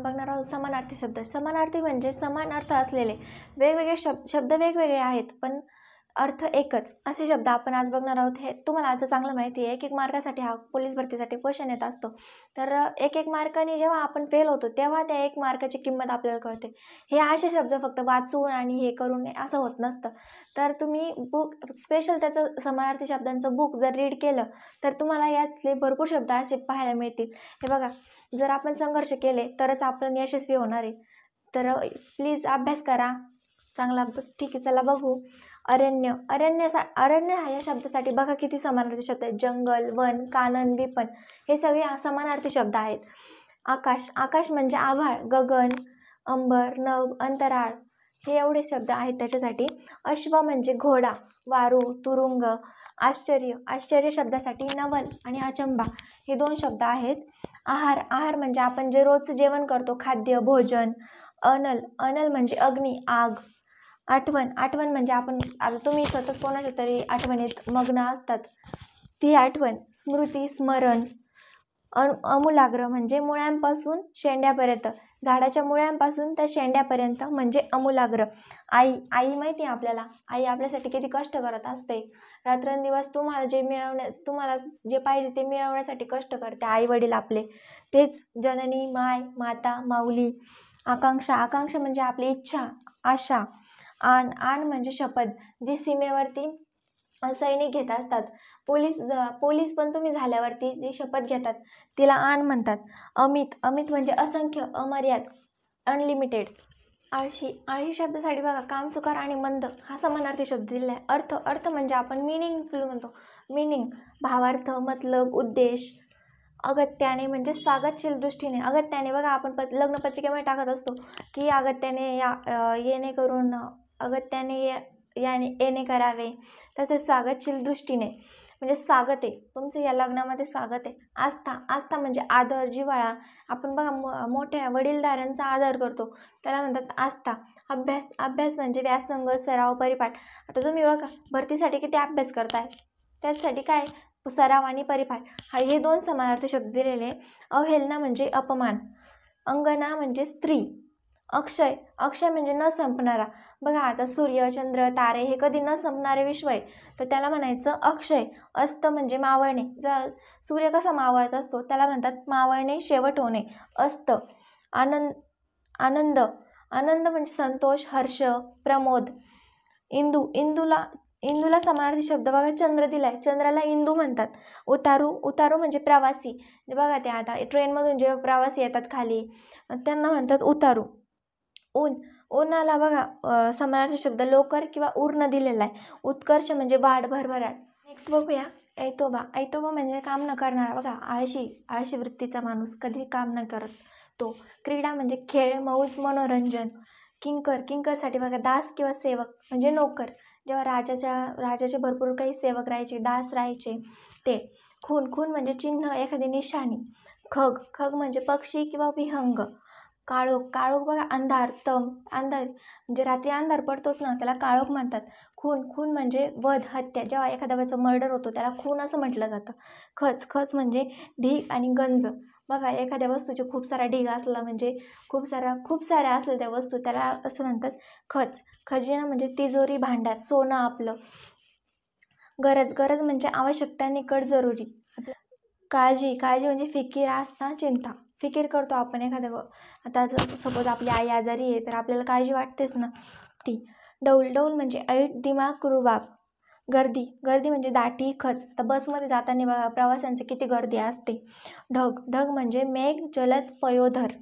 आपण बघणार आहोत समानार्थी शब्द. समानार्थी म्हणजे समान अर्थ असलेले वेगवेगळे शब्द वेगवेगळे आहेत पण अर्थ एकच असे शब्द आपण आज बघणार आहोत. हे तुम्हाला आता चांगलं माहिती आहे. 1-1 मार्कासाठी हा पोलीस भरतीसाठी क्वेश्चन येत असतो. तर 1-1 मार्काने जेव्हा आपण फेल होतो तेव्हा त्या 1 मार्काची किंमत आपल्याला कळते. हे असे शब्द फक्त वाचून आणि हे करून असं होत नसतं. तर तुम्ही बुक स्पेशल त्याचं समानार्थी शब्दांचं बुक जर रीड केलं तर तुम्हाला यातले भरपूर शब्द असे पाहायला मिळतील. हे बघा, जर आपण संघर्ष केले तरच आपण यशस्वी होणार आहे. तर प्लीज अभ्यास करा चांगला. ठीक आहे, चला बघू. अरण्य. अरण्य हा या शब्दासाठी बघा किती समानार्थी शब्द आहेत. जंगल, वन, कानन, विपण हे सगळे समानार्थी शब्द आहेत. आकाश. आकाश म्हणजे आभाळ, गगन, अंबर, नभ, अंतराळ हे एवढे शब्द आहेत त्याच्यासाठी. अश्व म्हणजे घोडा, वारू, तुरुंग. आश्चर्य. आश्चर्य शब्दासाठी नवल आणि अचंबा हे 2 शब्द आहेत. आहार. आहार म्हणजे आपण जे रोज जेवण करतो, खाद्य, भोजन. अनल. अनल म्हणजे अग्नी, आग. आठवण. आठवण म्हणजे आपण आता तुम्ही सतत कोणाच्या तरी आठवणीत मग्न असतात, ती आठवण. स्मृती, स्मरण. अमूलाग्र म्हणजे मुळ्यांपासून शेंड्यापर्यंत, झाडाच्या मुळ्यांपासून त्या शेंड्यापर्यंत म्हणजे अमूलाग्र. आई. आई माहिती आहे आपल्याला, आई आपल्यासाठी किती कष्ट करत असते. रात्रंदिवस तुम्हाला जे पाहिजे ते मिळवण्यासाठी कष्ट करते आई वडील आपले. तेच जननी, माय, माता, माऊली. आकांक्षा. आकांक्षा म्हणजे आपली इच्छा, आशा. आण म्हणजे शपथ, जी सीमेवरती सैनिक घेत असतात. पोलीस पण तुम्ही झाल्यावरती जी शपथ घेतात तिला आण म्हणतात. अमित. अमित म्हणजे असंख्य, अमर्याद, अनलिमिटेड. आळशी. आळशी शब्दासाठी बघा कामचुकार आणि मंद हा समानार्थी शब्द दिला आहे. अर्थ. अर्थ म्हणजे आपण मिनिंगफुल म्हणतो, मिनिंग, भावार्थ, मतलब, उद्देश. अगत्याने म्हणजे स्वागतशील दृष्टीने. अगत्याने बघा आपण लग्नपत्रिकेमध्ये टाकत असतो की अगत्याने येणे करून अगत्याने येणे करावे. तसेच स्वागतशील दृष्टीने म्हणजे स्वागत आहे, तुमचं या लग्नामध्ये स्वागत आहे. आस्था. आस्था म्हणजे आदर, जिव्हाळा. आपण बघा मोठ्या वडीलधाऱ्यांचा आदर करतो त्याला म्हणतात आस्था. अभ्यास. अभ्यास म्हणजे व्यासंग, सराव, परिपाठ. आता तुम्ही बघा भरतीसाठी किती अभ्यास करताय, त्यासाठी काय सराव आणि परिपाठ हे 2 समानार्थी शब्द दिलेले. अवहेलना म्हणजे अपमान. अंगना म्हणजे स्त्री. अक्षय. अक्षय म्हणजे न संपणारा. बघा आता सूर्य, चंद्र, तारे हे कधी न संपणारे विश्व आहे तर त्याला म्हणायचं अक्षय. अस्त म्हणजे मावळणे. सूर्य कसा मावळत असतो त्याला म्हणतात मावळणे, शेवट होणे, अस्त. आनंद. आनंद म्हणजे संतोष, हर्ष, प्रमोद. इंदू. इंदूला समानार्थी शब्द बघा चंद्र दिलाय, चंद्राला इंदू म्हणतात. उतारू. उतारू म्हणजे प्रवासी. बघा ते आता ट्रेनमधून जेव्हा प्रवासी येतात खाली त्यांना म्हणतात उतारू. ऊन. ऊनाला बघा समानार्थी शब्द लोकर किंवा ऊर्ण दिलेला आहे. उत्कर्ष म्हणजे वाढ, भरभराट. नेक्स्ट बघूया ऐतोबा. ऐतोबा म्हणजे काम न करणारा. बघा आळशी वृत्तीचा माणूस, कधी काम न करत तो. क्रीडा म्हणजे खेळ, मौज, मनोरंजन. किंकर. किंकरसाठी बघा दास किंवा सेवक म्हणजे नोकर. जेव्हा राजाचे भरपूर काही सेवक राहायचे, दास राहायचे ते. खून. खून म्हणजे चिन्ह, एखादी निशाणी. खग. खग म्हणजे पक्षी किंवा विहंग. काळोख. काळोख बघा अंधार, अंधार म्हणजे रात्री अंधार पडतोच ना त्याला काळोख म्हणतात. खून. खून म्हणजे वध, हत्या. जेव्हा एखाद्या वेळेचं मर्डर होतो त्याला खून असं म्हटलं जातं. खच. खच म्हणजे ढीग आणि गंज. बघा एखाद्या वस्तूचे खूप सारा ढीग असला म्हणजे खूप साऱ्या असल्या त्या वस्तू त्याला असं म्हणतात खच. खजिना म्हणजे तिजोरी, भांडार, सोनं आपलं. गरज. गरज म्हणजे आवश्यकता, निकट, जरुरी. काळजी. काळजी म्हणजे फिकीर, आस्था, चिंता. फिकीर करतो आपण एखाद्या आता सपोज आपली आई आजारी आहे तर आपल्याला काळजी वाटतेच ना ती. डौल. डौल म्हणजे ऐट, दिमाग, रुबाब. गर्दी. गर्दी म्हणजे दाटी, खच. आता बसमध्ये जाताना बघा प्रवाशांची किती गर्दी असते. ढग. ढग म्हणजे मेघ, जलद, पयोधर.